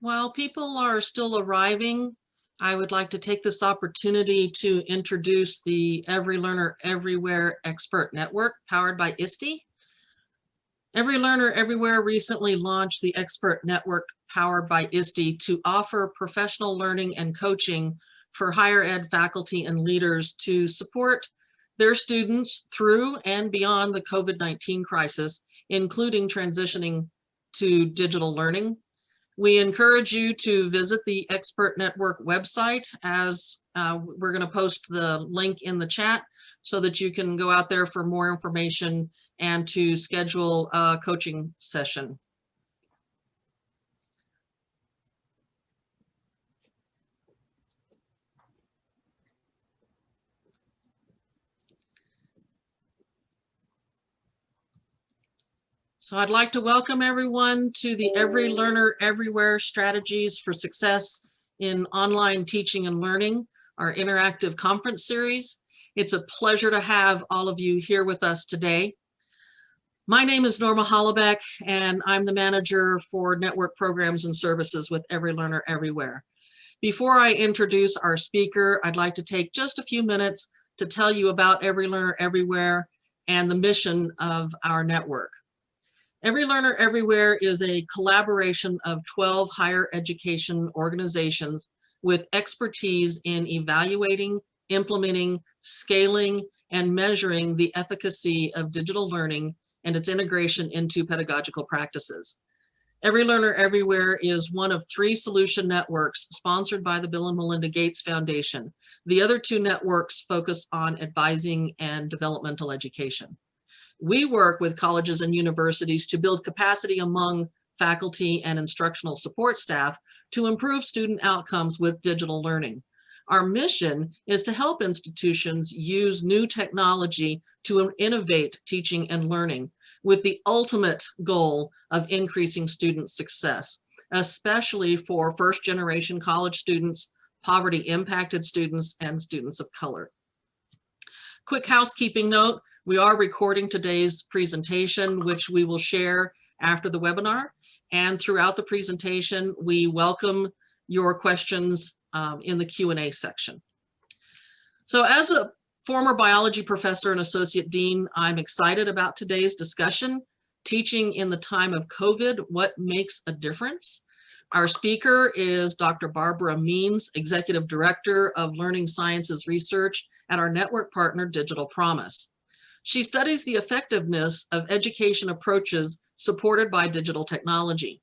While people are still arriving, I would like to take this opportunity to introduce the Every Learner Everywhere Expert Network powered by ISTE. Every Learner Everywhere recently launched the Expert Network powered by ISTE to offer professional learning and coaching for higher ed faculty and leaders to support their students through and beyond the COVID-19 crisis, including transitioning to digital learning. We encourage you to visit the Expert Network website, as we're going to post the link in the chat so that you can go out there for more information and to schedule a coaching session. So I'd like to welcome everyone to the Every Learner Everywhere Strategies for Success in Online Teaching and Learning, our interactive conference series. It's a pleasure to have all of you here with us today. My name is Norma Hollaback, and I'm the manager for network programs and services with Every Learner Everywhere. Before I introduce our speaker, I'd like to take just a few minutes to tell you about Every Learner Everywhere and the mission of our network. Every Learner Everywhere is a collaboration of 12 higher education organizations with expertise in evaluating, implementing, scaling, and measuring the efficacy of digital learning and its integration into pedagogical practices. Every Learner Everywhere is one of 3 solution networks sponsored by the Bill and Melinda Gates Foundation. The other 2 networks focus on advising and developmental education. We work with colleges and universities to build capacity among faculty and instructional support staff to improve student outcomes with digital learning. Our mission is to help institutions use new technology to innovate teaching and learning with the ultimate goal of increasing student success, especially for first-generation college students, poverty-impacted students, and students of color. Quick housekeeping note. We are recording today's presentation, which we will share after the webinar. And throughout the presentation, we welcome your questions in the Q&A section. So as a former biology professor and associate dean, I'm excited about today's discussion, Teaching in the Time of COVID, What Makes a Difference? Our speaker is Dr. Barbara Means, Executive Director of Learning Sciences Research at our network partner, Digital Promise. She studies the effectiveness of education approaches supported by digital technology.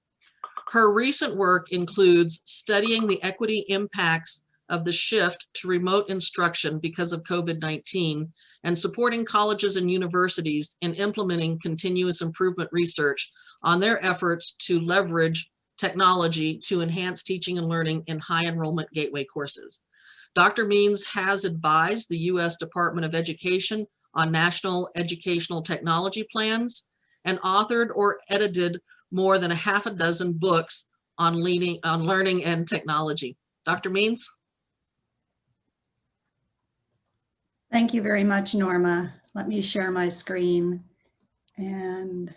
Her recent work includes studying the equity impacts of the shift to remote instruction because of COVID-19 and supporting colleges and universities in implementing continuous improvement research on their efforts to leverage technology to enhance teaching and learning in high enrollment gateway courses. Dr. Means has advised the U.S. Department of Education on national educational technology plans and authored or edited more than 6 books on learning and technology. Dr. Means? Thank you very much, Norma. Let me share my screen and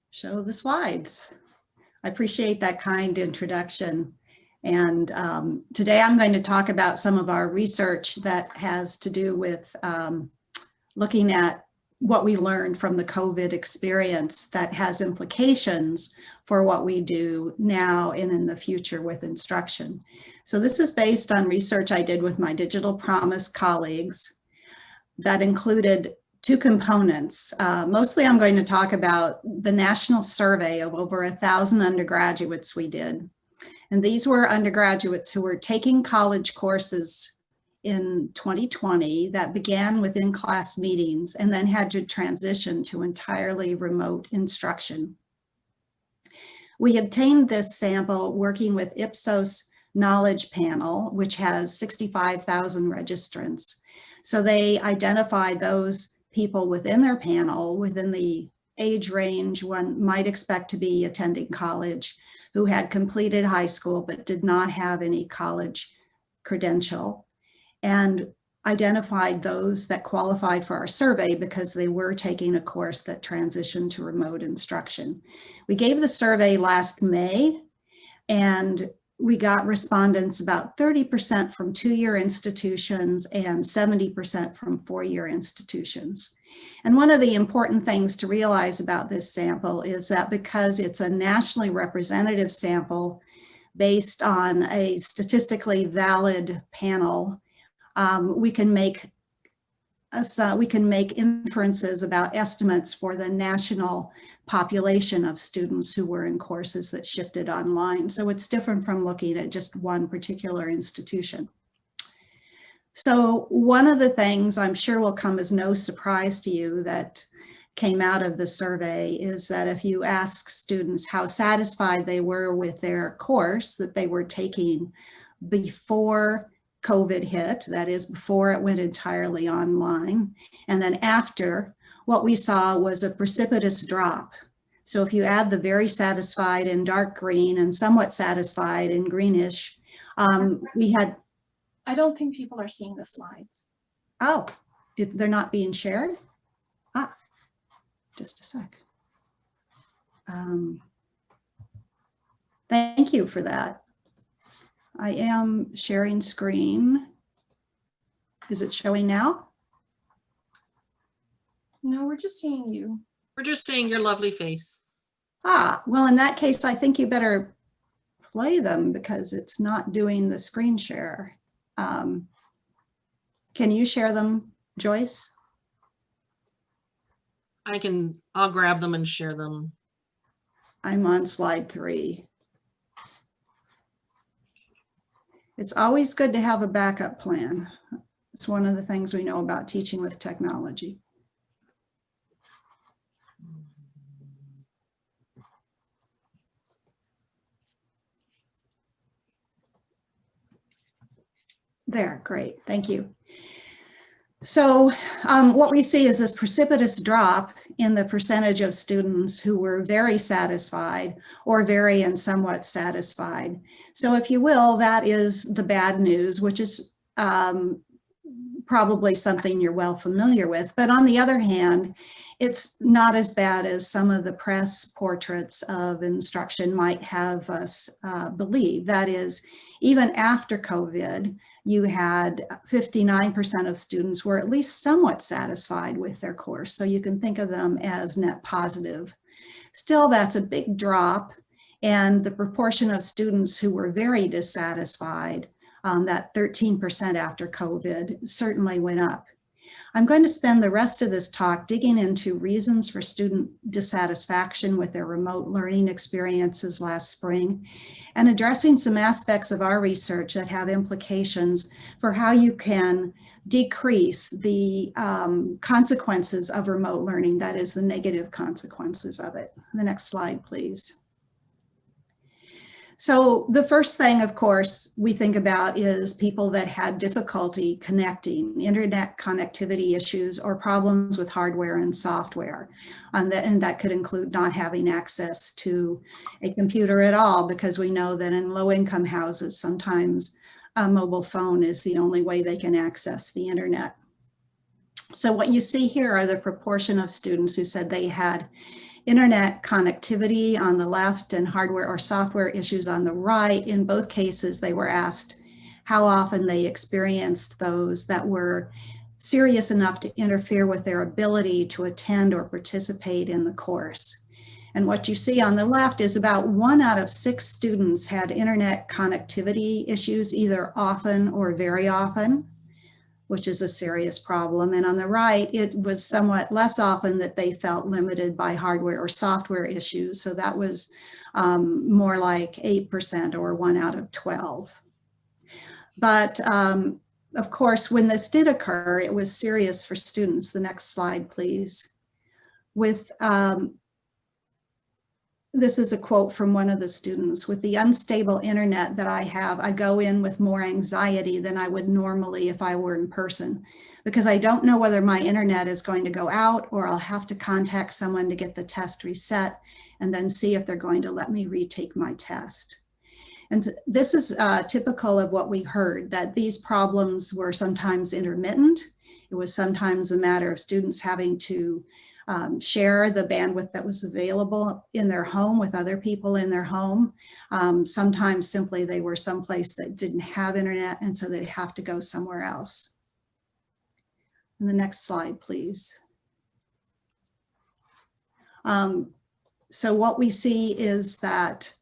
show the slides. I appreciate that kind introduction. And today I'm going to talk about some of our research that has to do with looking at what we learned from the COVID experience that has implications for what we do now and in the future with instruction. So this is based on research I did with my Digital Promise colleagues that included 2 components. Mostly I'm going to talk about the national survey of over 1,000 undergraduates we did. And these were undergraduates who were taking college courses in 2020 that began with in-class meetings and then had to transition to entirely remote instruction. We obtained this sample working with Ipsos Knowledge Panel, which has 65,000 registrants. So they identified those people within their panel, within the age range one might expect to be attending college, who had completed high school but did not have any college credential, and identified those that qualified for our survey because they were taking a course that transitioned to remote instruction. We gave the survey last May, And we got respondents about 30% from 2-year institutions and 70% from 4-year institutions. And one of the important things to realize about this sample is that because it's a nationally representative sample based on a statistically valid panel, we can make inferences about estimates for the national population of students who were in courses that shifted online. So it's different from looking at just one particular institution. So one of the things I'm sure will come as no surprise to you that came out of the survey is that if you ask students how satisfied they were with their course that they were taking before COVID hit, that is before it went entirely online, and then after, what we saw was a precipitous drop. So if you add the very satisfied in dark green and somewhat satisfied in greenish, we had... I don't think people are seeing the slides. Oh, they're not being shared? Ah, just a sec. Thank you for that. I am sharing screen. Is it showing now? No, we're just seeing you. We're just seeing your lovely face. Ah, well, in that case, I think you better play them because it's not doing the screen share. Can you share them, Joyce? I'll grab them and share them. I'm on slide 3. It's always good to have a backup plan. It's one of the things we know about teaching with technology. There, great, thank you. So what we see is this precipitous drop in the percentage of students who were very satisfied or very and somewhat satisfied. So if you will, that is the bad news, which is probably something you're well familiar with. But on the other hand, it's not as bad as some of the press portraits of instruction might have us believe. That is, even after COVID, you had 59% of students were at least somewhat satisfied with their course. So you can think of them as net positive. Still, that's a big drop. And the proportion of students who were very dissatisfied, that 13% after COVID, certainly went up. I'm going to spend the rest of this talk digging into reasons for student dissatisfaction with their remote learning experiences last spring and addressing some aspects of our research that have implications for how you can decrease the consequences of remote learning, that is the negative consequences of it. The next slide, please. So the first thing, of course, we think about is people that had difficulty connecting, internet connectivity issues or problems with hardware and software. And that could include not having access to a computer at all, because we know that in low-income houses, sometimes a mobile phone is the only way they can access the internet. So what you see here are the proportion of students who said they had internet connectivity on the left and hardware or software issues on the right. In both cases, they were asked how often they experienced those that were serious enough to interfere with their ability to attend or participate in the course. And what you see on the left is about 1 out of 6 students had internet connectivity issues, either often or very often, which is a serious problem. And on the right, it was somewhat less often that they felt limited by hardware or software issues. So that was more like 8% or 1 out of 12. But of course, when this did occur, it was serious for students. The next slide, please. With this is a quote from one of the students. "With the unstable internet that I have, I go in with more anxiety than I would normally if I were in person, because I don't know whether my internet is going to go out or I'll have to contact someone to get the test reset and then see if they're going to let me retake my test." And this is typical of what we heard, that these problems were sometimes intermittent. It was sometimes a matter of students having to share the bandwidth that was available in their home with other people in their home. Sometimes simply they were someplace that didn't have internet, and so they'd have to go somewhere else. And the next slide, please. So what we see is that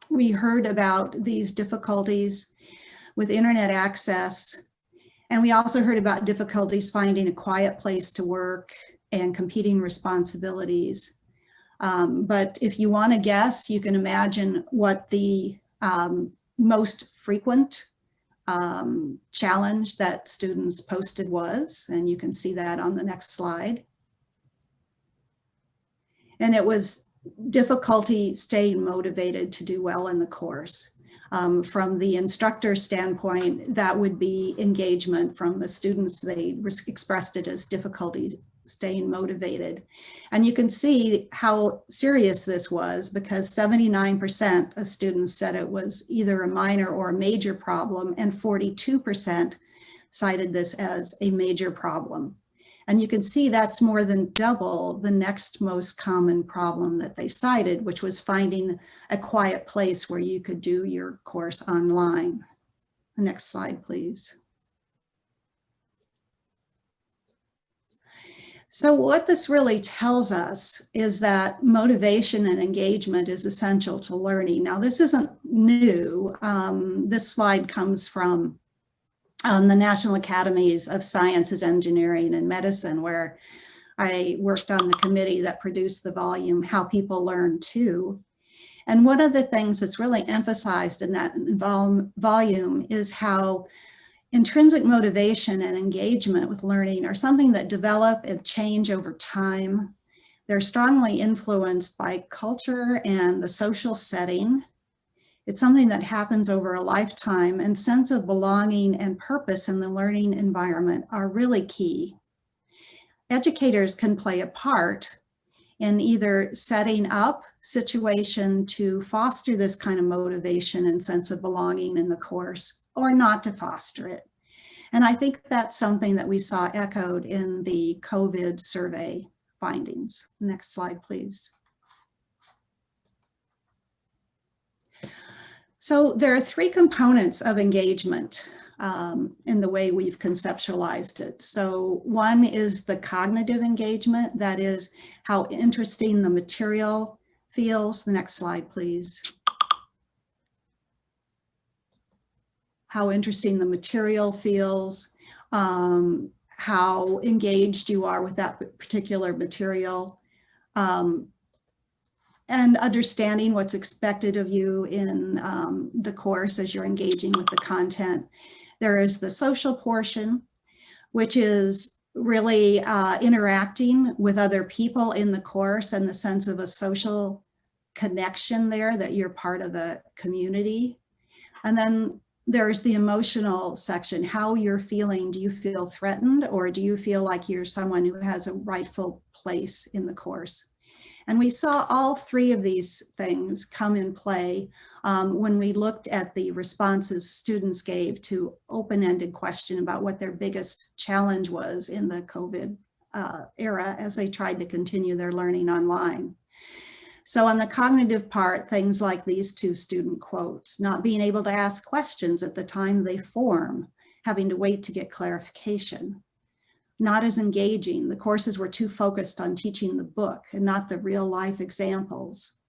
we heard about these difficulties with internet access, and we also heard about difficulties finding a quiet place to work and competing responsibilities. But if you want to guess, you can imagine what the most frequent challenge that students posted was, and you can see that on the next slide. And it was difficulty staying motivated to do well in the course. From the instructor standpoint, that would be engagement. From the students, they expressed it as difficulty staying motivated. And you can see how serious this was, because 79% of students said it was either a minor or a major problem, and 42% cited this as a major problem. And you can see that's more than double the next most common problem that they cited, which was finding a quiet place where you could do your course online. The next slide, please. So what this really tells us is that motivation and engagement is essential to learning. Now, this isn't new. This slide comes from the National Academies of Sciences, Engineering, and Medicine, where I worked on the committee that produced the volume, How People Learn Too. And one of the things that's really emphasized in that volume is how intrinsic motivation and engagement with learning are something that develop and change over time. They're strongly influenced by culture and the social setting. It's something that happens over a lifetime, and sense of belonging and purpose in the learning environment are really key. Educators can play a part in either setting up situation to foster this kind of motivation and sense of belonging in the course, or not to foster it. And I think that's something that we saw echoed in the COVID survey findings. Next slide, please. So there are three components of engagement in the way we've conceptualized it. So one is the cognitive engagement, that is how interesting the material feels. The next slide, please. How interesting the material feels, how engaged you are with that particular material. And understanding what's expected of you in the course as you're engaging with the content. There is the social portion, which is really interacting with other people in the course and the sense of a social connection there, that you're part of a community. And then there's the emotional section, how you're feeling. Do you feel threatened, or do you feel like you're someone who has a rightful place in the course? And we saw all three of these things come in play when we looked at the responses students gave to open-ended question about what their biggest challenge was in the COVID era as they tried to continue their learning online. So on the cognitive part, things like these two student quotes: not being able to ask questions at the time they form, having to wait to get clarification. Not as engaging. The courses were too focused on teaching the book and not the real life examples.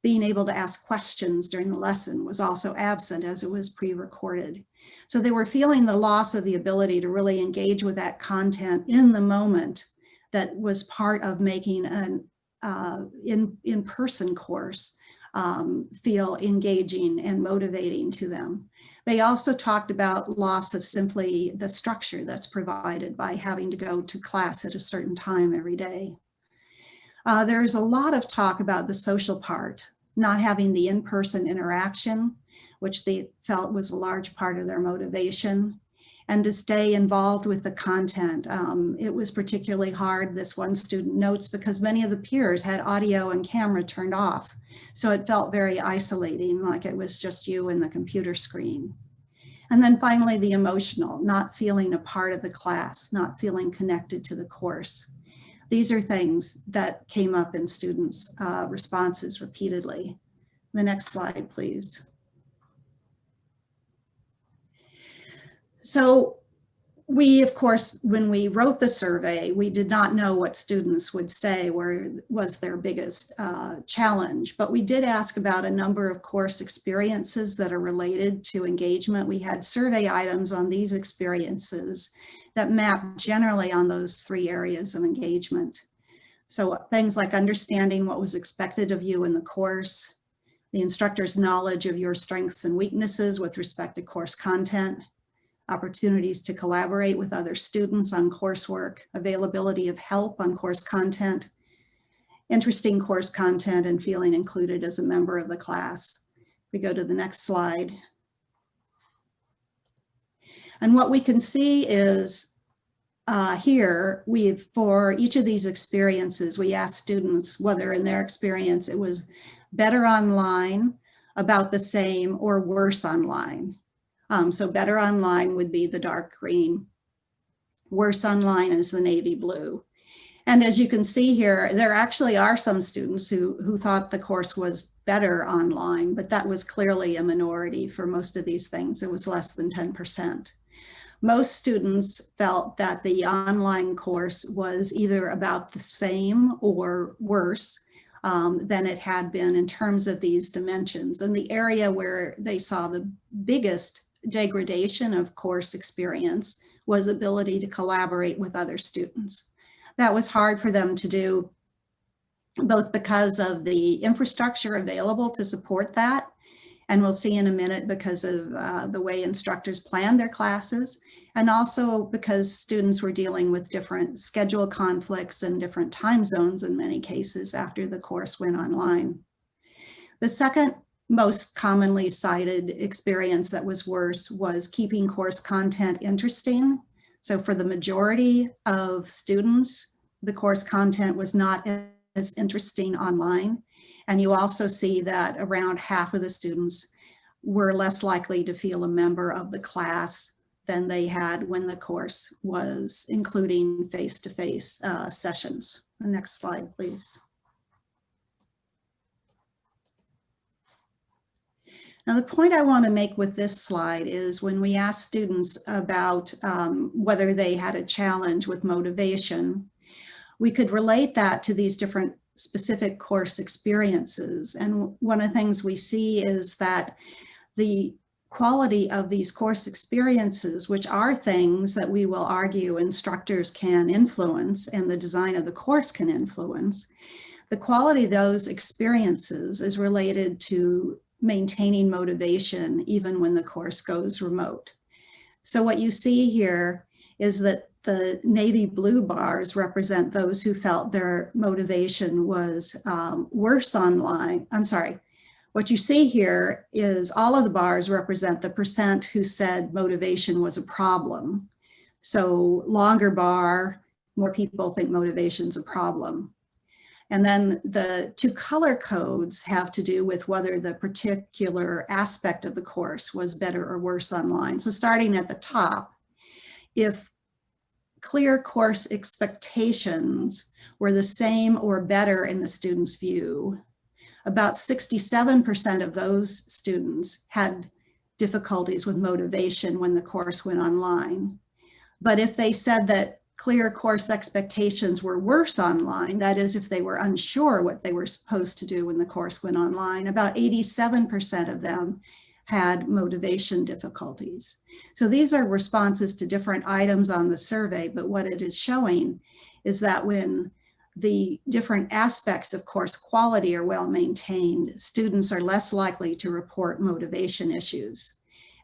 Being able to ask questions during the lesson was also absent, as it was pre-recorded. So they were feeling the loss of the ability to really engage with that content in the moment that was part of making an in-person course feel engaging and motivating to them. They also talked about loss of simply the structure that's provided by having to go to class at a certain time every day. There's a lot of talk about the social part, not having the in-person interaction, which they felt was a large part of their motivation, and to stay involved with the content. It was particularly hard, this one student notes, because many of the peers had audio and camera turned off. So it felt very isolating, like it was just you and the computer screen. And then finally, the emotional, not feeling a part of the class, not feeling connected to the course. These are things that came up in students' responses repeatedly. The next slide, please. So we, of course, when we wrote the survey, we did not know what students would say was their biggest challenge, but we did ask about a number of course experiences that are related to engagement. We had survey items on these experiences that map generally on those 3 areas of engagement. So things like understanding what was expected of you in the course, the instructor's knowledge of your strengths and weaknesses with respect to course content, opportunities to collaborate with other students on coursework, availability of help on course content, interesting course content, and feeling included as a member of the class. We go to the next slide. And what we can see is here, for each of these experiences, we asked students whether in their experience it was better online, about the same, or worse online. So better online would be the dark green. Worse online is the navy blue. And as you can see here, there actually are some students who thought the course was better online, but that was clearly a minority for most of these things. It was less than 10%. Most students felt that the online course was either about the same or worse than it had been in terms of these dimensions. And the area where they saw the biggest degradation of course experience was ability to collaborate with other students. That was hard for them to do, both because of the infrastructure available to support that, and we'll see in a minute because of the way instructors planned their classes, and also because students were dealing with different schedule conflicts and different time zones in many cases after the course went online. The second most commonly cited experience that was worse was keeping course content interesting. So for the majority of students, the course content was not as interesting online. And you also see that around half of the students were less likely to feel a member of the class than they had when the course was including face-to-face sessions. The next slide, please. Now, the point I want to make with this slide is when we ask students about whether they had a challenge with motivation, we could relate that to these different specific course experiences. And one of the things we see is that the quality of these course experiences, which are things that we will argue instructors can influence and the design of the course can influence, the quality of those experiences is related to maintaining motivation even when the course goes remote. So what you see here is that the navy blue bars represent those who felt their motivation was worse online. I'm sorry. What you see here is all of the bars represent the percent who said motivation was a problem. So longer bar, more people think motivation's a problem. And then the 2 color codes have to do with whether the particular aspect of the course was better or worse online. So starting at the top, if clear course expectations were the same or better in the student's view, about 67% of those students had difficulties with motivation when the course went online. But if they said that clear course expectations were worse online, that is, if they were unsure what they were supposed to do when the course went online, about 87% of them had motivation difficulties. So these are responses to different items on the survey, but what it is showing is that when the different aspects of course quality are well maintained, students are less likely to report motivation issues.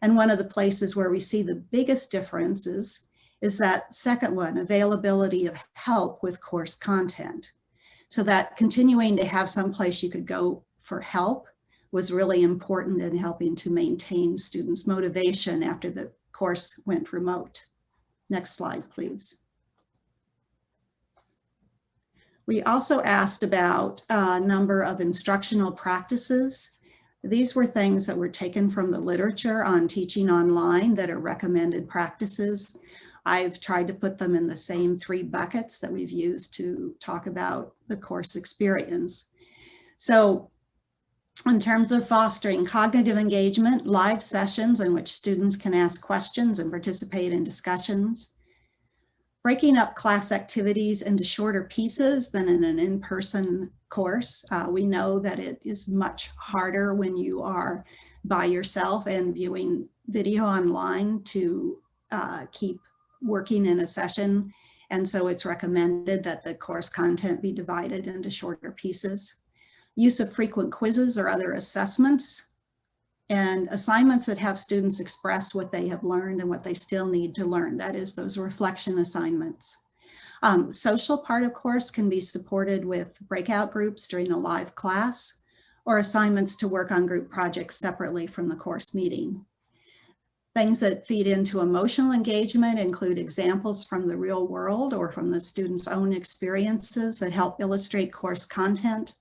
And one of the places where we see the biggest differences is that second one, availability of help with course content. So that continuing to have some place you could go for help was really important in helping to maintain students' motivation after the course went remote. Next slide, please. We also asked about a number of instructional practices These were things that were taken from the literature on teaching online that are recommended practices. I've tried to put them in the same 3 buckets that we've used to talk about the course experience. So in terms of fostering cognitive engagement, live sessions in which students can ask questions and participate in discussions, breaking up class activities into shorter pieces than in an in-person course. We know that it is much harder when you are by yourself and viewing video online to keep working in a session. And so it's recommended that the course content be divided into shorter pieces. Use of frequent quizzes or other assessments, and assignments that have students express what they have learned and what they still need to learn. That is, those reflection assignments. Social part of course can be supported with breakout groups during a live class or assignments to work on group projects separately from the course meeting. Things that feed into emotional engagement include examples from the real world or from the student's own experiences that help illustrate course content,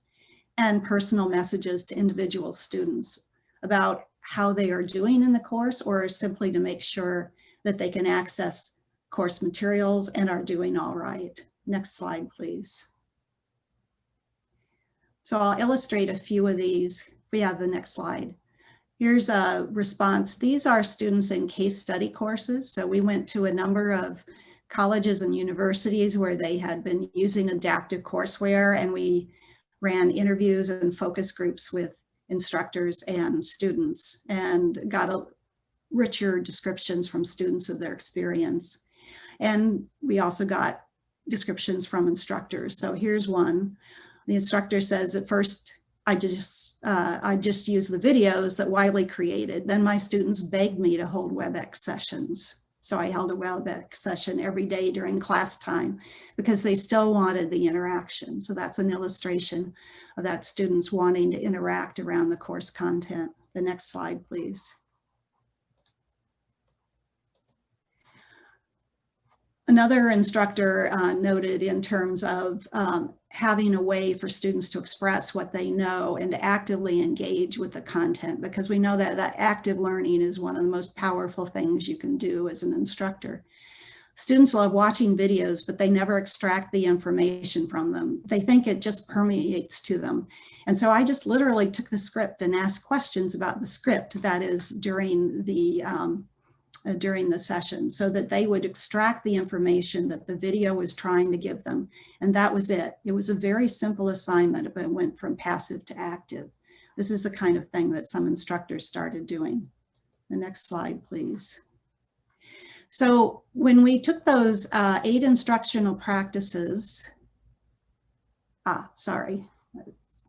and personal messages to individual students about how they are doing in the course, or simply to make sure that they can access course materials and are doing all right. Next slide, please. So I'll illustrate a few of these. We have the next slide. Here's a response. These are students in case study courses. So we went to a number of colleges and universities where they had been using adaptive courseware, and we ran interviews and focus groups with instructors and students and got richer descriptions from students of their experience. And we also got descriptions from instructors. So here's one. The instructor says, at first, I just used the videos that Wiley created. Then my students begged me to hold WebEx sessions. So I held a WebEx session every day during class time because they still wanted the interaction. So that's an illustration of that students wanting to interact around the course content. The next slide, please. Another instructor noted in terms of having a way for students to express what they know and to actively engage with the content, because we know that active learning is one of the most powerful things you can do as an instructor. Students love watching videos, but they never extract the information from them. They think it just permeates to them. And so I just literally took the script and asked questions about the script, that is during the session, so that they would extract the information that the video was trying to give them. And that was it. It was a very simple assignment, but it went from passive to active. This is the kind of thing that some instructors started doing. The next slide, please. So when we took those 8 instructional practices, sorry,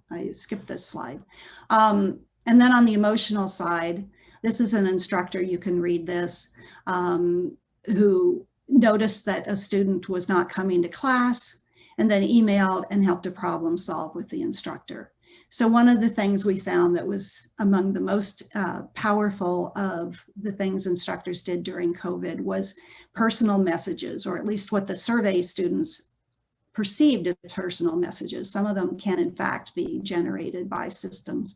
I skipped this slide. And then on the emotional side, this is an instructor, you can read this, who noticed that a student was not coming to class and then emailed and helped to problem solve with the instructor. So one of the things we found that was among the most powerful of the things instructors did during COVID was personal messages, or at least what the survey students perceived as personal messages. Some of them can in fact be generated by systems.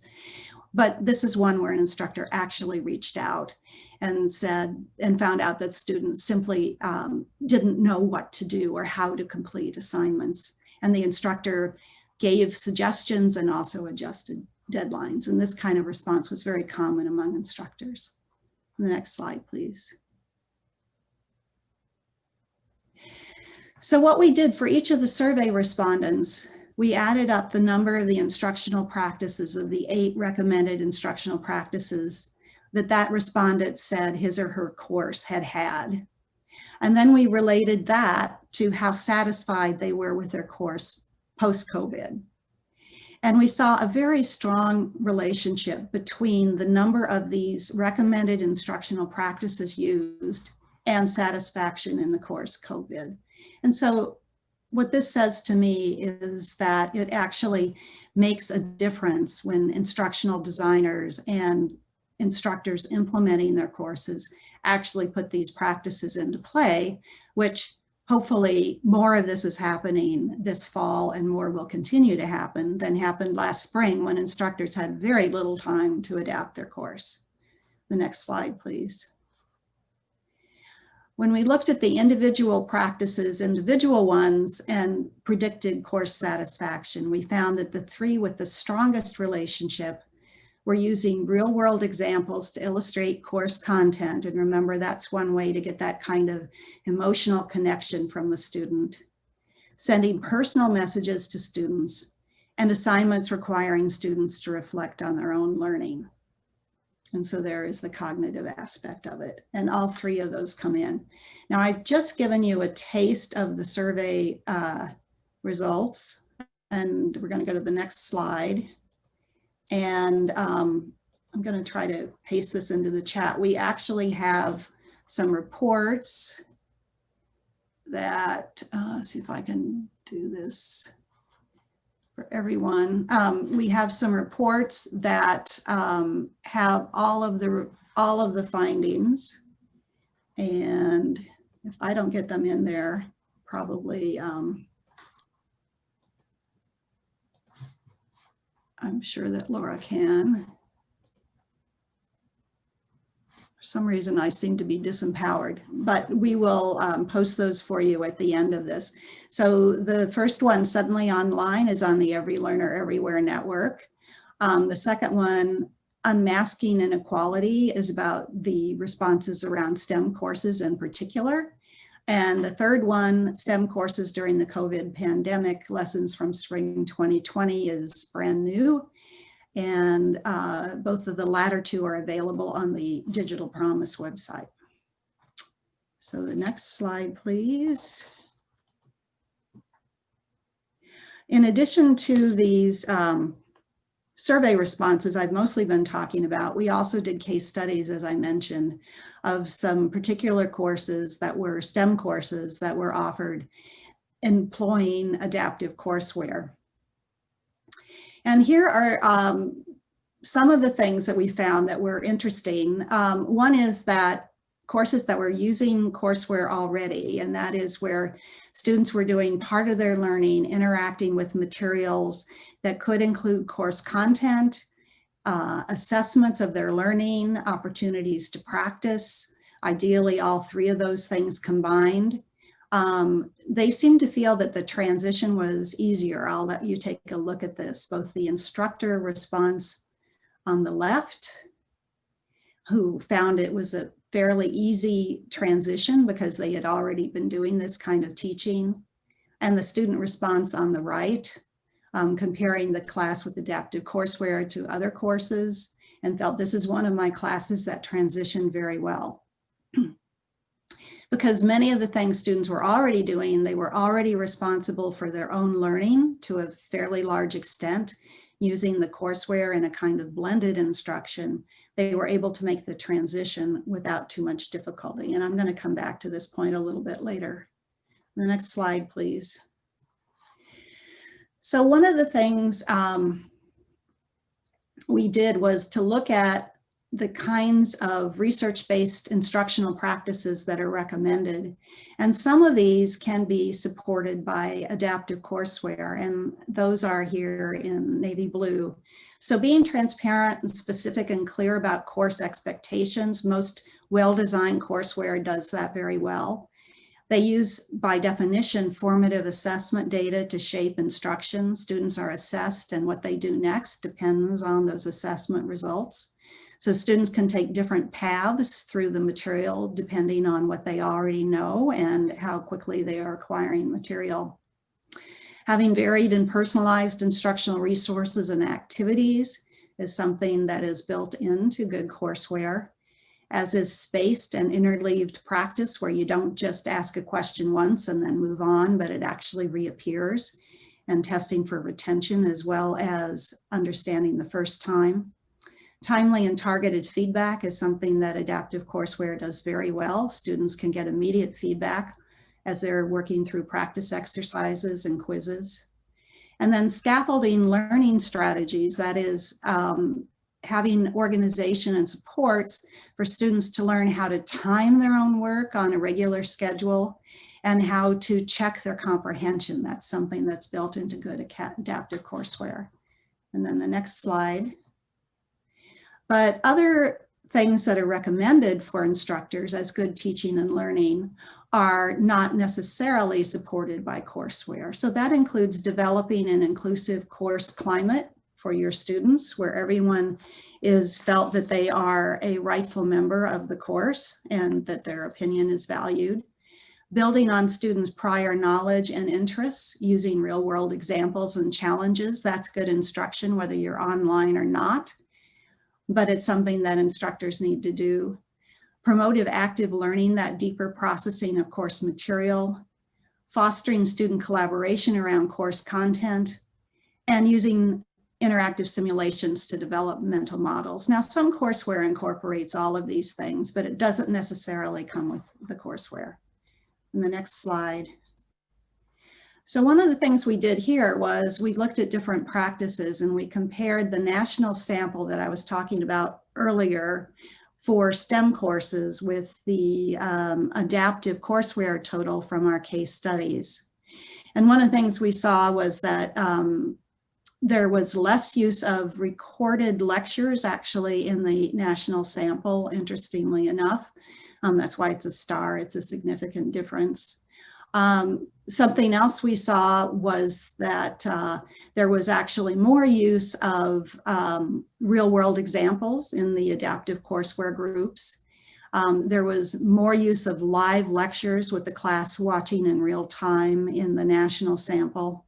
But this is one where an instructor actually reached out and said, and found out that students simply didn't know what to do or how to complete assignments. And the instructor gave suggestions and also adjusted deadlines. And this kind of response was very common among instructors. The next slide, please. So what we did for each of the survey respondents, we added up the number of the instructional practices of the 8 recommended instructional practices that respondent said his or her course had had. And then we related that to how satisfied they were with their course post-COVID. And we saw a very strong relationship between the number of these recommended instructional practices used and satisfaction in the course COVID. And so what this says to me is that it actually makes a difference when instructional designers and instructors implementing their courses actually put these practices into play, which hopefully more of this is happening this fall and more will continue to happen than happened last spring when instructors had very little time to adapt their course. The next slide, please. When we looked at the individual practices, individual ones, and predicted course satisfaction, we found that the three with the strongest relationship were using real-world examples to illustrate course content. And remember, that's one way to get that kind of emotional connection from the student. Sending personal messages to students and assignments requiring students to reflect on their own learning. And so there is the cognitive aspect of it. And all three of those come in. Now, I've just given you a taste of the survey results. And we're going to go to the next slide. And I'm going to try to paste this into the chat. We actually have some reports that, let's see if I can do this for everyone. We have some reports that have all of the findings, and if I don't get them in there, probably I'm sure that Laura can. For some reason, I seem to be disempowered, but we will post those for you at the end of this. So the first one, Suddenly Online, is on the Every Learner Everywhere network. The second one, Unmasking Inequality, is about the responses around STEM courses in particular. And the third one, STEM courses during the COVID pandemic, Lessons from Spring 2020, is brand new. And both of the latter two are available on the Digital Promise website. So the next slide, please. In addition to these survey responses I've mostly been talking about, we also did case studies, as I mentioned, of some particular courses that were STEM courses that were offered employing adaptive courseware. And here are some of the things that we found that were interesting. One is that courses that were using courseware already, and that is where students were doing part of their learning, interacting with materials that could include course content, assessments of their learning, opportunities to practice, ideally all three of those things combined. They seem to feel that the transition was easier. I'll let you take a look at this, both the instructor response on the left, who found it was a fairly easy transition because they had already been doing this kind of teaching, and the student response on the right, comparing the class with adaptive courseware to other courses, and felt this is one of my classes that transitioned very well. Because many of the things students were already doing, they were already responsible for their own learning to a fairly large extent, using the courseware in a kind of blended instruction. They were able to make the transition without too much difficulty. And I'm going to come back to this point a little bit later. The next slide, please. So one of the things we did was to look at the kinds of research-based instructional practices that are recommended. And some of these can be supported by adaptive courseware, and those are here in navy blue. So being transparent and specific and clear about course expectations, most well-designed courseware does that very well. They use, by definition, formative assessment data to shape instruction. Students are assessed, and what they do next depends on those assessment results. So students can take different paths through the material depending on what they already know and how quickly they are acquiring material. Having varied and personalized instructional resources and activities is something that is built into good courseware, as is spaced and interleaved practice, where you don't just ask a question once and then move on, but it actually reappears, and testing for retention as well as understanding the first time. Timely and targeted feedback is something that adaptive courseware does very well. Students can get immediate feedback as they're working through practice exercises and quizzes. And then scaffolding learning strategies, that is having organization and supports for students to learn how to time their own work on a regular schedule and how to check their comprehension. That's something that's built into good adaptive courseware. And then the next slide. But other things that are recommended for instructors as good teaching and learning are not necessarily supported by courseware. So that includes developing an inclusive course climate for your students, where everyone is felt that they are a rightful member of the course and that their opinion is valued. Building on students' prior knowledge and interests using real-world examples and challenges. That's good instruction, whether you're online or not, but it's something that instructors need to do. Promotive active learning, that deeper processing of course material, fostering student collaboration around course content, and using interactive simulations to develop mental models. Now, some courseware incorporates all of these things, but it doesn't necessarily come with the courseware. In the next slide. So one of the things we did here was we looked at different practices and we compared the national sample that I was talking about earlier for STEM courses with the adaptive courseware total from our case studies. And one of the things we saw was that there was less use of recorded lectures actually in the national sample, interestingly enough. That's why it's a star, it's a significant difference. Something else we saw was that there was actually more use of real world examples in the adaptive courseware groups. There was more use of live lectures with the class watching in real time in the national sample.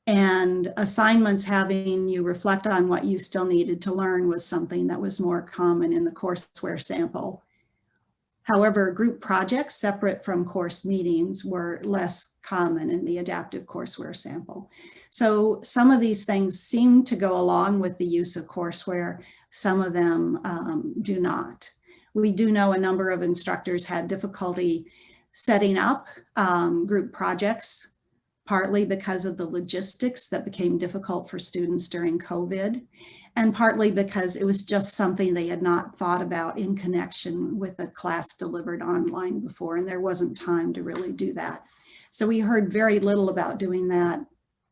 And assignments having you reflect on what you still needed to learn was something that was more common in the courseware sample. However, group projects separate from course meetings were less common in the adaptive courseware sample. So some of these things seem to go along with the use of courseware. Some of them do not. We do know a number of instructors had difficulty setting up group projects, partly because of the logistics that became difficult for students during COVID, and partly because it was just something they had not thought about in connection with a class delivered online before, and there wasn't time to really do that. So we heard very little about doing that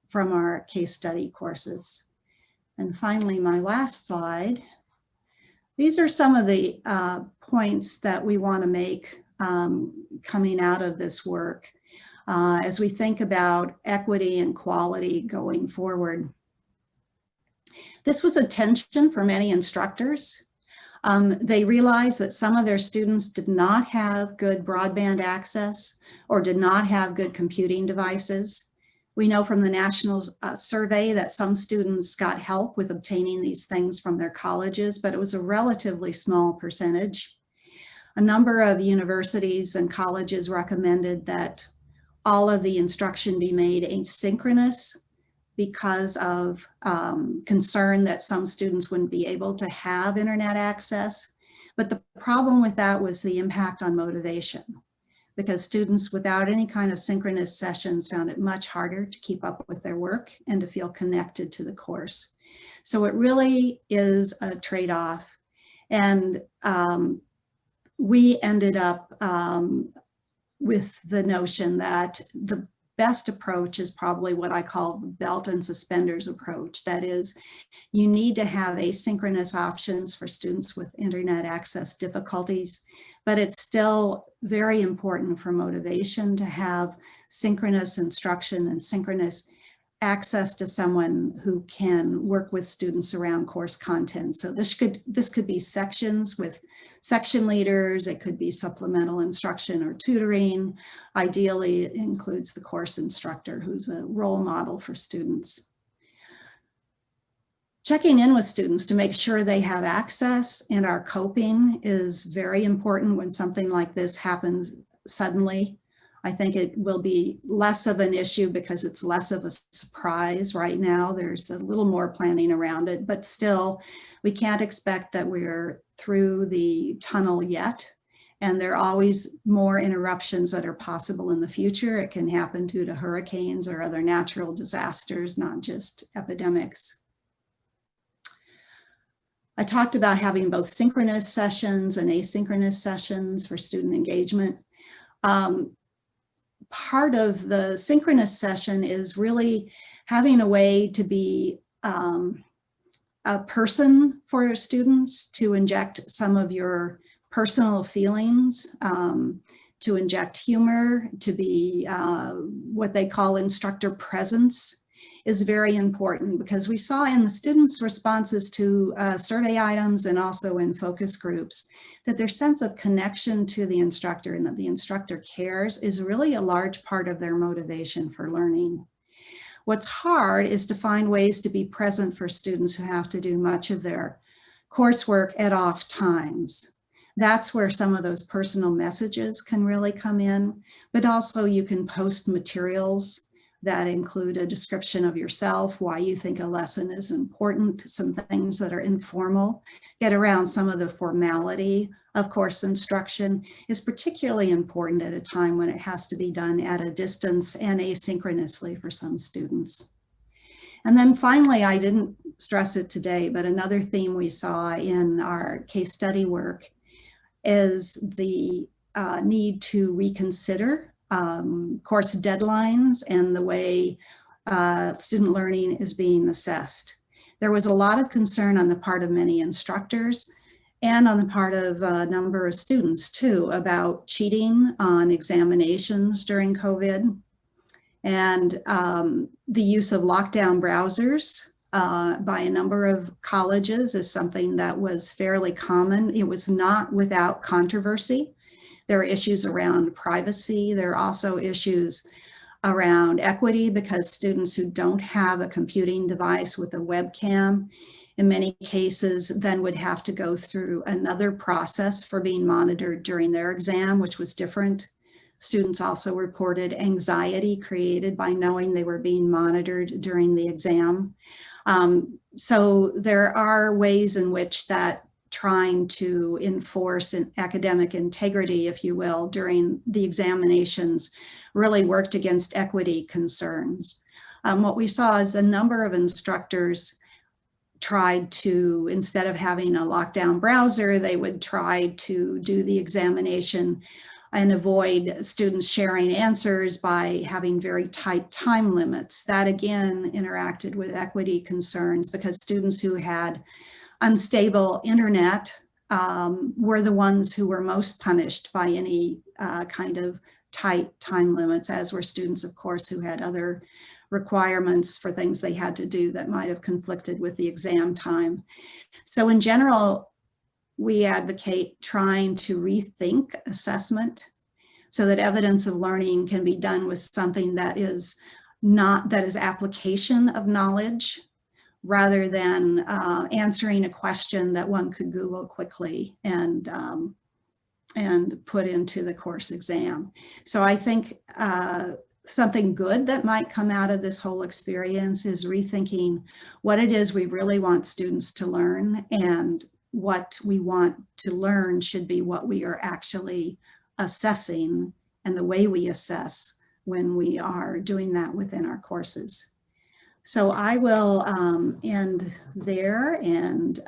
from our case study courses. And finally, my last slide. These are some of the points that we want to make coming out of this work as we think about equity and quality going forward. This was a tension for many instructors. They realized that some of their students did not have good broadband access or did not have good computing devices. We know from the national survey that some students got help with obtaining these things from their colleges, but it was a relatively small percentage. A number of universities and colleges recommended that all of the instruction be made asynchronous because of concern that some students wouldn't be able to have internet access. But the problem with that was the impact on motivation, because students without any kind of synchronous sessions found it much harder to keep up with their work and to feel connected to the course. So it really is a trade-off. And we ended up with the notion that the best approach is probably what I call the belt and suspenders approach. That is, you need to have asynchronous options for students with internet access difficulties, but it's still very important for motivation to have synchronous instruction and synchronous access to someone who can work with students around course content. So this could be sections with section leaders, it could be supplemental instruction or tutoring. Ideally, it includes the course instructor who's a role model for students. Checking in with students to make sure they have access and are coping is very important when something like this happens suddenly. I think it will be less of an issue because it's less of a surprise right now. There's a little more planning around it, but still, we can't expect that we're through the tunnel yet. And there are always more interruptions that are possible in the future. It can happen due to hurricanes or other natural disasters, not just epidemics. I talked about having both synchronous sessions and asynchronous sessions for student engagement. part of the synchronous session is really having a way to be a person for your students, to inject some of your personal feelings, to inject humor, to be what they call instructor presence is very important, because we saw in the students' responses to survey items and also in focus groups that their sense of connection to the instructor and that the instructor cares is really a large part of their motivation for learning. What's hard is to find ways to be present for students who have to do much of their coursework at off times. That's where some of those personal messages can really come in, but also you can post materials that include a description of yourself, why you think a lesson is important, some things that are informal, get around some of the formality of course instruction is particularly important at a time when it has to be done at a distance and asynchronously for some students. And then finally, I didn't stress it today, but another theme we saw in our case study work is the need to reconsider course deadlines and the way student learning is being assessed. There was a lot of concern on the part of many instructors and on the part of a number of students too about cheating on examinations during COVID, and the use of lockdown browsers by a number of colleges is something that was fairly common. It was not without controversy. There are issues around privacy. There are also issues around equity, because students who don't have a computing device with a webcam in many cases then would have to go through another process for being monitored during their exam, which was different. Students also reported anxiety created by knowing they were being monitored during the exam. So there are ways in which that trying to enforce an academic integrity, if you will, during the examinations really worked against equity concerns. What we saw is a number of instructors tried to, instead of having a lockdown browser, they would try to do the examination and avoid students sharing answers by having very tight time limits. That again interacted with equity concerns, because students who had unstable internet were the ones who were most punished by any kind of tight time limits, as were students, of course, who had other requirements for things they had to do that might have conflicted with the exam time. So in general, we advocate trying to rethink assessment so that evidence of learning can be done with something that is application of knowledge, rather than answering a question that one could Google quickly and put into the course exam. So I think something good that might come out of this whole experience is rethinking what it is we really want students to learn, and what we want to learn should be what we are actually assessing and the way we assess when we are doing that within our courses. So I will end there, and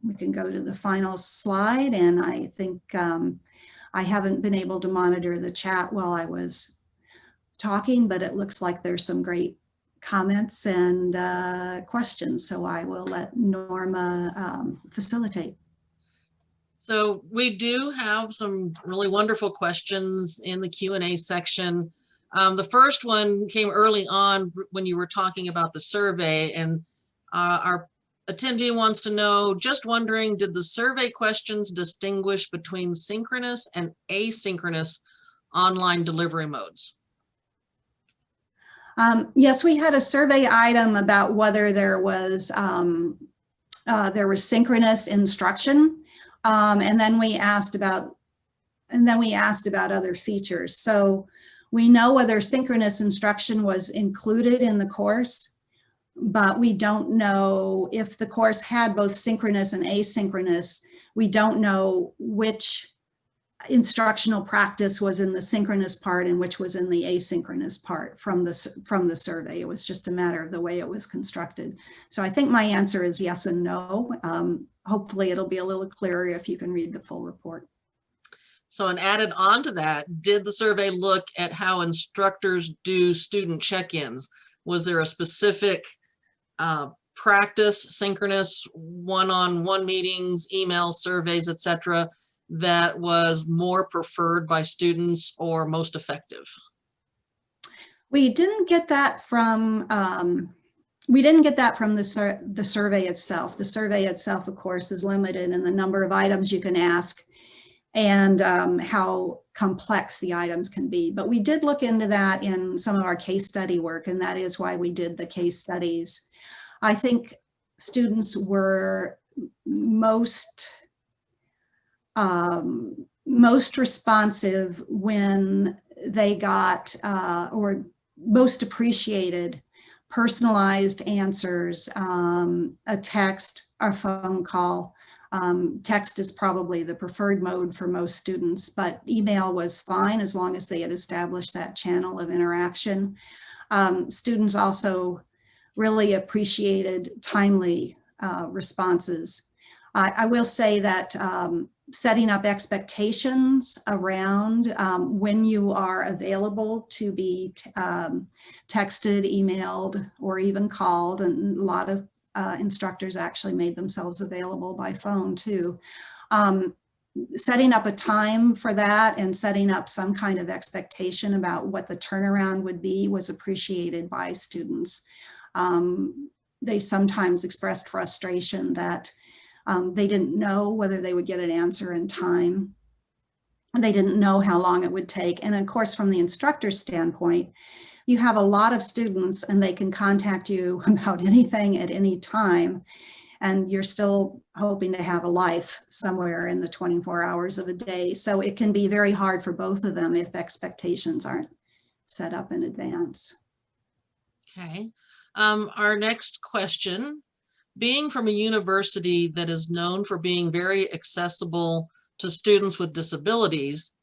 we can go to the final slide. And I think I haven't been able to monitor the chat while I was talking, but it looks like there's some great comments and questions. So I will let Norma facilitate. So we do have some really wonderful questions in the Q&A section. The first one came early on when you were talking about the survey, and our attendee wants to know, just wondering, did the survey questions distinguish between synchronous and asynchronous online delivery modes? Yes, we had a survey item about whether there was synchronous instruction, and then we asked about other features. So we know whether synchronous instruction was included in the course, but we don't know if the course had both synchronous and asynchronous. We don't know which instructional practice was in the synchronous part and which was in the asynchronous part from the survey. It was just a matter of the way it was constructed. So I think my answer is yes and no. Hopefully it'll be a little clearer if you can read the full report. So, and added on to that, did the survey look at how instructors do student check-ins? Was there a specific practice, synchronous, one-on-one meetings, emails, surveys, etc., that was more preferred by students or most effective? We didn't get that from the survey itself. The survey itself, of course, is limited in the number of items you can ask and how complex the items can be. But we did look into that in some of our case study work, and that is why we did the case studies. I think students were most responsive when they got, or most appreciated, personalized answers, a text or phone call. Text is probably the preferred mode for most students, but email was fine as long as they had established that channel of interaction. Students also really appreciated timely responses. I will say that setting up expectations around when you are available to be texted, emailed, or even called, and a lot of instructors actually made themselves available by phone too. Setting up a time for that and setting up some kind of expectation about what the turnaround would be was appreciated by students. They sometimes expressed frustration that they didn't know whether they would get an answer in time. They didn't know how long it would take. And of course, from the instructor's standpoint, you have a lot of students and they can contact you about anything at any time. And you're still hoping to have a life somewhere in the 24 hours of a day. So it can be very hard for both of them if expectations aren't set up in advance. Okay. Our next question, being from a university that is known for being very accessible to students with disabilities,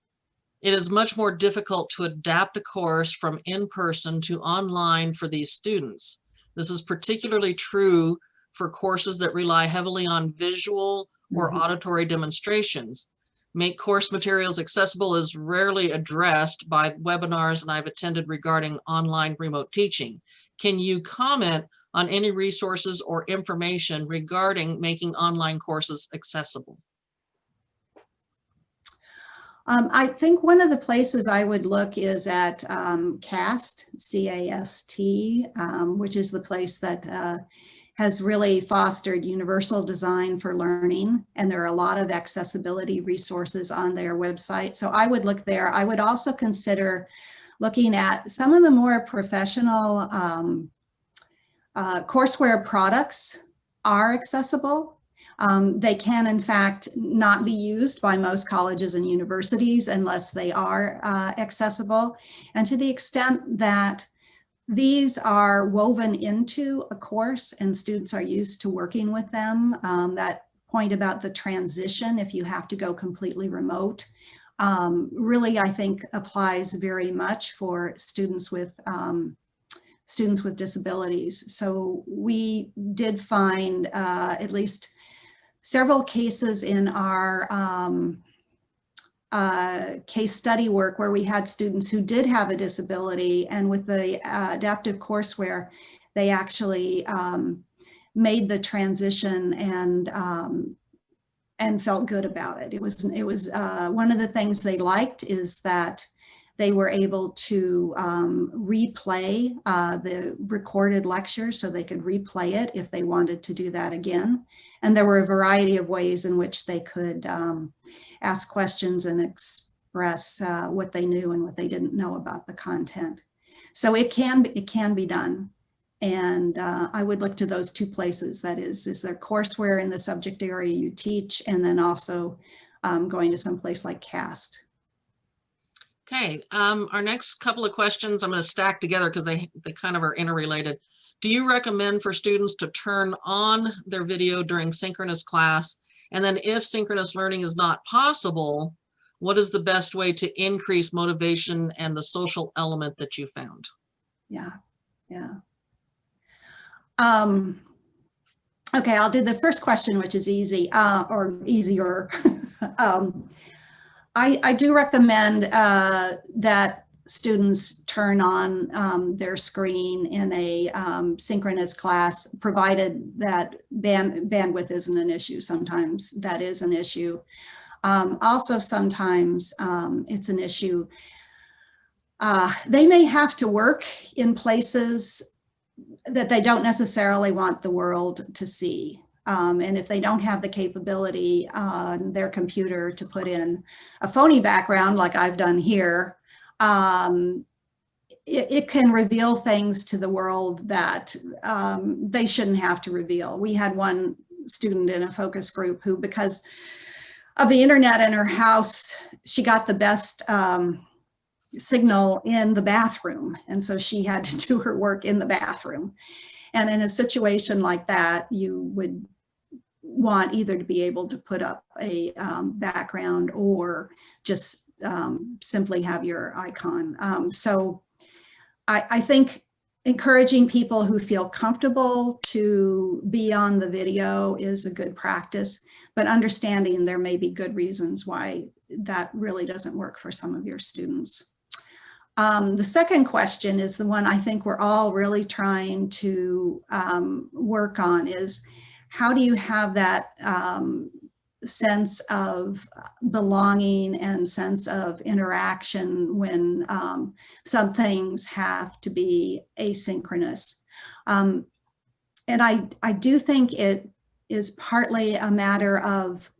it is much more difficult to adapt a course from in-person to online for these students. This is particularly true for courses that rely heavily on visual or auditory demonstrations. Make course materials accessible is rarely addressed by webinars and I've attended regarding online remote teaching. Can you comment on any resources or information regarding making online courses accessible? I think one of the places I would look is at CAST, C-A-S-T, which is the place that has really fostered universal design for learning. And there are a lot of accessibility resources on their website. So I would look there. I would also consider looking at some of the more professional courseware products are accessible. They can, in fact, not be used by most colleges and universities unless they are accessible. And to the extent that these are woven into a course and students are used to working with them, that point about the transition, if you have to go completely remote, really, I think, applies very much for students with disabilities. So we did find at least several cases in our case study work where we had students who did have a disability, and with the adaptive courseware, they actually made the transition and felt good about it. It was one of the things they liked is that they were able to replay the recorded lecture, so they could replay it if they wanted to do that again. And there were a variety of ways in which they could ask questions and express what they knew and what they didn't know about the content. So it can be done. And I would look to those two places. That is there courseware in the subject area you teach, and then also going to some place like CAST. Okay, our next couple of questions I'm going to stack together because they kind of are interrelated. Do you recommend for students to turn on their video during synchronous class? And then if synchronous learning is not possible, what is the best way to increase motivation and the social element that you found? Yeah. Okay, I'll do the first question, which is easy or easier. I do recommend that students turn on their screen in a synchronous class, provided that bandwidth isn't an issue. Sometimes that is an issue. Also, sometimes it's an issue. They may have to work in places that they don't necessarily want the world to see. And if they don't have the capability on their computer to put in a phony background like I've done here, it can reveal things to the world that they shouldn't have to reveal. We had one student in a focus group who, because of the internet in her house, she got the best signal in the bathroom. And so she had to do her work in the bathroom. And in a situation like that, you would want either to be able to put up a background or just simply have your icon. So I think encouraging people who feel comfortable to be on the video is a good practice, but understanding there may be good reasons why that really doesn't work for some of your students. The second question is the one I think we're all really trying to work on, is how do you have that sense of belonging and sense of interaction when some things have to be asynchronous. And I do think it is partly a matter of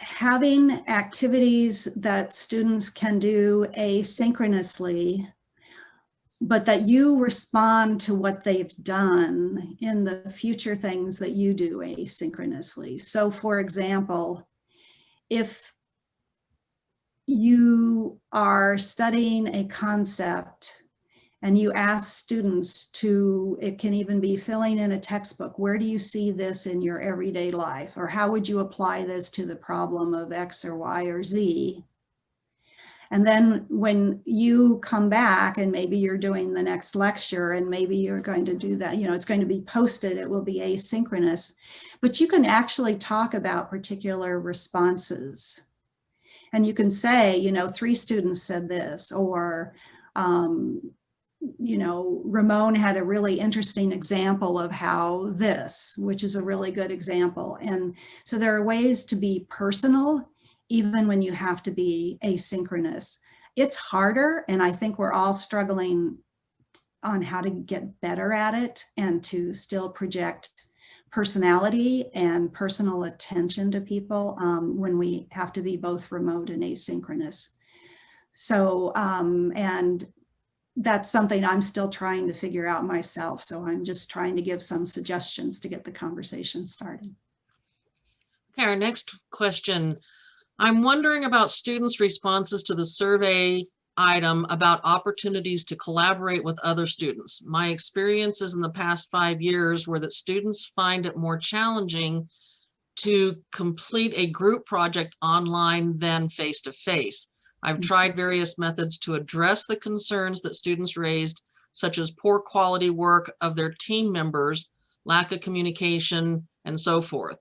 having activities that students can do asynchronously, but that you respond to what they've done in the future things that you do asynchronously. So for example, if you are studying a concept and you ask students to, it can even be filling in a textbook, where do you see this in your everyday life? Or how would you apply this to the problem of X or Y or Z? And then when you come back and maybe you're doing the next lecture and maybe you're going to do that, it's going to be posted, it will be asynchronous, but you can actually talk about particular responses. And you can say, 3 students said this, or, Ramon had a really interesting example of how this, which is a really good example. And so there are ways to be personal even when you have to be asynchronous. It's harder, and I think we're all struggling on how to get better at it and to still project personality and personal attention to people when we have to be both remote and asynchronous. So, and that's something I'm still trying to figure out myself. So I'm just trying to give some suggestions to get the conversation started. Okay, our next question. I'm wondering about students' responses to the survey item about opportunities to collaborate with other students. My experiences in the past 5 years were that students find it more challenging to complete a group project online than face-to-face. I've tried various methods to address the concerns that students raised, such as poor quality work of their team members, lack of communication, and so forth.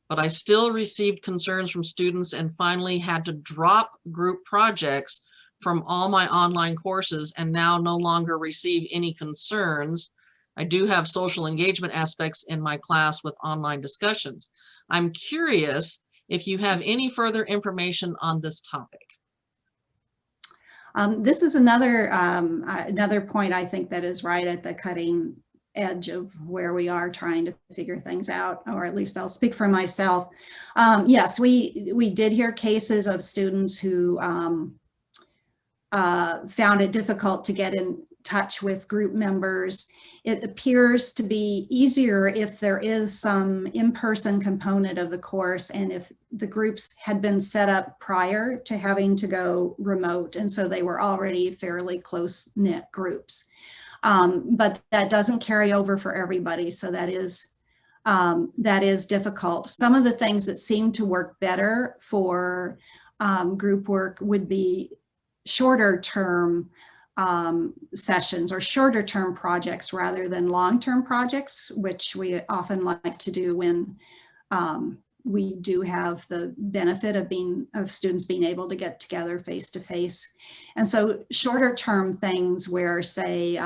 But I still received concerns from students and finally had to drop group projects from all my online courses and now no longer receive any concerns. I do have social engagement aspects in my class with online discussions. I'm curious if you have any further information on this topic. This is another point I think that is right at the cutting edge of where we are trying to figure things out, or at least I'll speak for myself. Yes, we did hear cases of students who found it difficult to get in touch with group members. It appears to be easier if there is some in-person component of the course and if the groups had been set up prior to having to go remote, and so they were already fairly close-knit groups. But that doesn't carry over for everybody, so that is difficult. Some of the things that seem to work better for group work would be shorter term sessions or shorter term projects rather than long-term projects, which we often like to do when we do have the benefit of students being able to get together face to face. And so shorter term things where, say,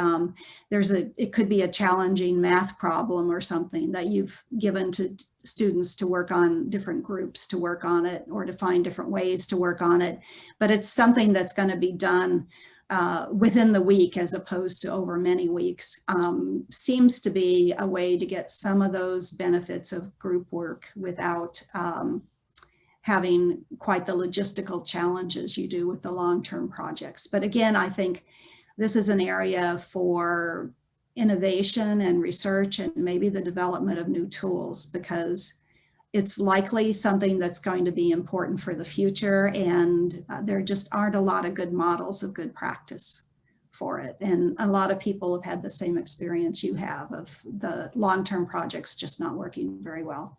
it could be a challenging math problem or something that you've given to students to work on, different groups to work on it or to find different ways to work on it. But it's something that's going to be done within the week as opposed to over many weeks, seems to be a way to get some of those benefits of group work without having quite the logistical challenges you do with the long-term projects. But again, I think this is an area for innovation and research and maybe the development of new tools, because it's likely something that's going to be important for the future, and there just aren't a lot of good models of good practice for it. And a lot of people have had the same experience you have of the long-term projects just not working very well.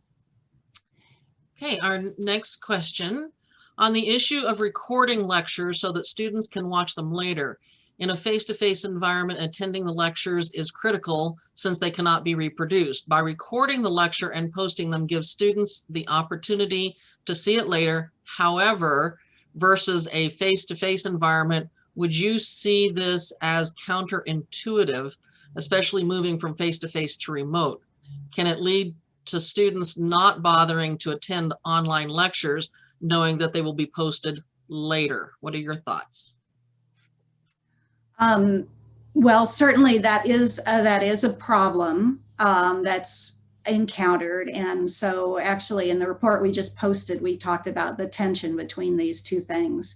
Okay, our next question. On the issue of recording lectures so that students can watch them later, in a face-to-face environment, attending the lectures is critical since they cannot be reproduced. By recording the lecture and posting them gives students the opportunity to see it later. However, versus a face-to-face environment, would you see this as counterintuitive, especially moving from face-to-face to remote? Can it lead to students not bothering to attend online lectures, knowing that they will be posted later? What are your thoughts? Well, certainly that is a problem that's encountered. And so actually in the report we just posted, we talked about the tension between these two things.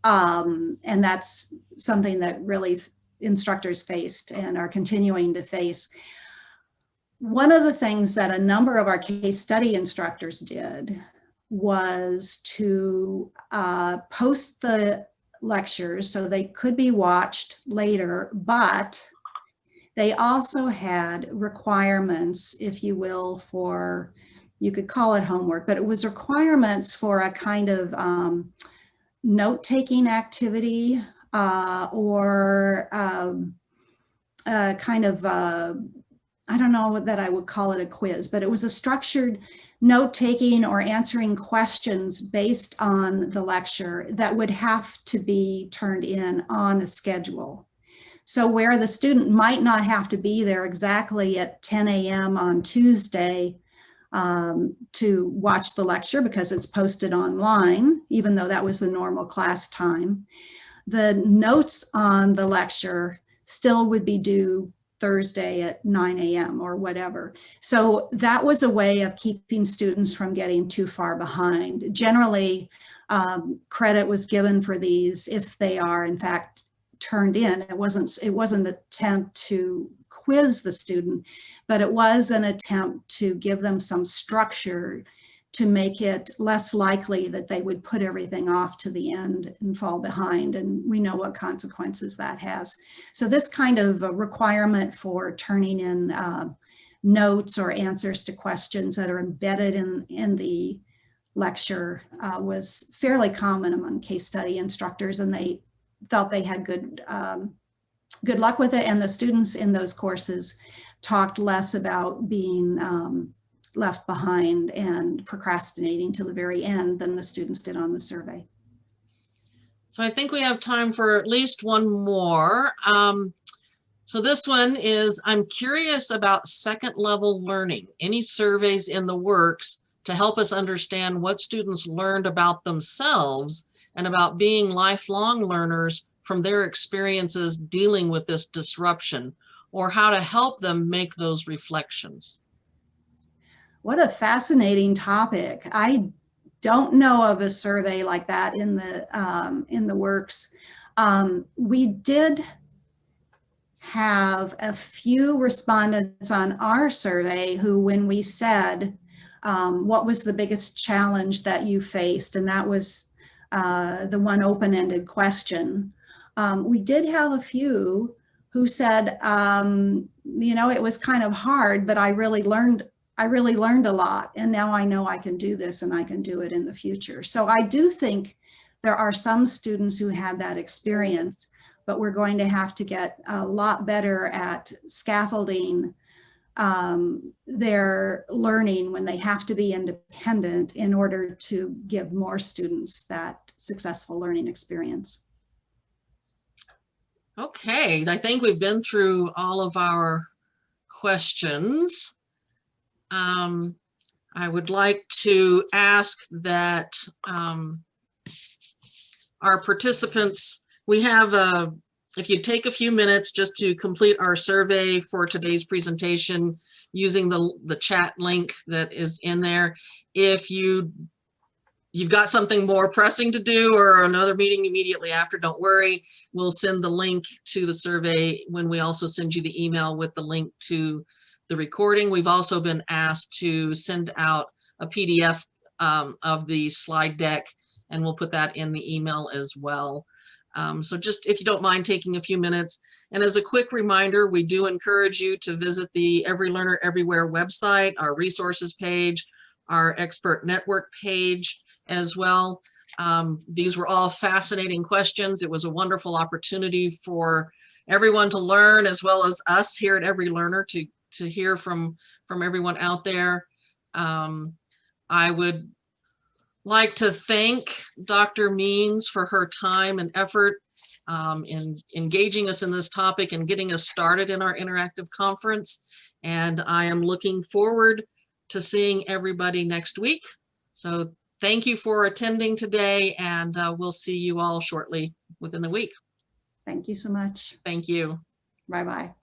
And that's something that really instructors faced and are continuing to face. One of the things that a number of our case study instructors did was to post the lectures so they could be watched later, but they also had requirements, if you will, for, you could call it homework, but it was requirements for a kind of note-taking activity or kind of, I don't know that I would call it a quiz, but it was a structured note-taking or answering questions based on the lecture that would have to be turned in on a schedule. So where the student might not have to be there exactly at 10 a.m. on Tuesday to watch the lecture because it's posted online, even though that was the normal class time, the notes on the lecture still would be due Thursday at 9 a.m. or whatever. So that was a way of keeping students from getting too far behind. Generally, credit was given for these if they are in fact turned in. It wasn't an attempt to quiz the student, but it was an attempt to give them some structure to make it less likely that they would put everything off to the end and fall behind. And we know what consequences that has. So this kind of a requirement for turning in notes or answers to questions that are embedded in the lecture was fairly common among case study instructors, and they felt they had good luck with it. And the students in those courses talked less about being left behind and procrastinating to the very end than the students did on the survey. So I think we have time for at least one more. So this one is, I'm curious about second level learning. Any surveys in the works to help us understand what students learned about themselves and about being lifelong learners from their experiences dealing with this disruption, or how to help them make those reflections? What a fascinating topic. I don't know of a survey like that in the works. We did have a few respondents on our survey who, when we said, what was the biggest challenge that you faced? And that was the one open-ended question. We did have a few who said, you know, it was kind of hard, but I really learned a lot, and now I know I can do this and I can do it in the future. So I do think there are some students who had that experience, but we're going to have to get a lot better at scaffolding their learning when they have to be independent in order to give more students that successful learning experience. Okay, I think we've been through all of our questions. I would like to ask that our participants, we have if you take a few minutes just to complete our survey for today's presentation using the chat link that is in there. If you've got something more pressing to do or another meeting immediately after, don't worry. We'll send the link to the survey when we also send you the email with the link to the recording. We've also been asked to send out a PDF of the slide deck, and we'll put that in the email as well. So just if you don't mind taking a few minutes. And as a quick reminder, we do encourage you to visit the Every Learner Everywhere website, our resources page, our expert network page as well. These were all fascinating questions. It was a wonderful opportunity for everyone to learn, as well as us here at Every Learner to hear from everyone out there. I would like to thank Dr. Means for her time and effort in engaging us in this topic and getting us started in our interactive conference. And I am looking forward to seeing everybody next week. So thank you for attending today, and we'll see you all shortly within the week. Thank you so much. Thank you. Bye-bye.